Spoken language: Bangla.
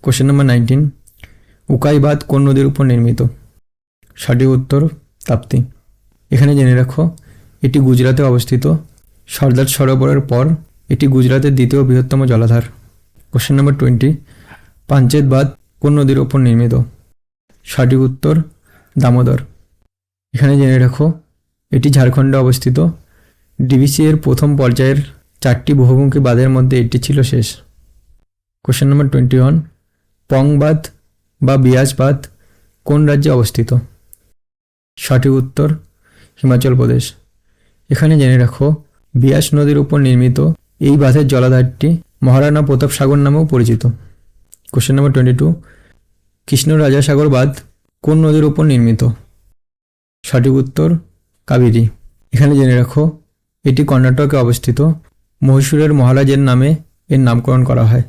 কোশ্চেন নাম্বার 19, উকাই বাঁধ কোন নদীর উপর নির্মিত? সঠিক উত্তর তাপ্তি। এখানে জেনে রাখো এটি গুজরাতে অবস্থিত। সর্দার সরোবরের পর এটি গুজরাতের দ্বিতীয় বৃহত্তম জলাধার। কোশ্চেন নাম্বার 20, পাঞ্চেত বাঁধ কোন নদীর ওপর নির্মিত? সঠিক উত্তর দামোদর। এখানে জেনে রাখো এটি ঝাড়খণ্ডে অবস্থিত। ডিভিসি এর প্রথম পর্যায়ের 4টি বহুমুখী বাঁধের মধ্যে এটি ছিল শেষ। কোশ্চেন নাম্বার 21, পং বাঁধ বা বিয়াস বাঁধ কোন রাজ্যে অবস্থিত? সঠিক উত্তর হিমাচল প্রদেশ। এখানে জেনে রাখো বিয়াস নদীর উপর নির্মিত এই বাঁধের জলাধারটি মহারানা প্রতাপ সাগর নামেও পরিচিত। কোশ্চেন নাম্বার 22, কৃষ্ণরাজা সাগর বাঁধ কোন নদীর উপর নির্মিত? সঠিক উত্তর কাবেরী। এখানে জেনে রাখো এটি কর্ণাটকে অবস্থিত। মহীশূরের মহারাজের নামে এর নামকরণ করা হয়।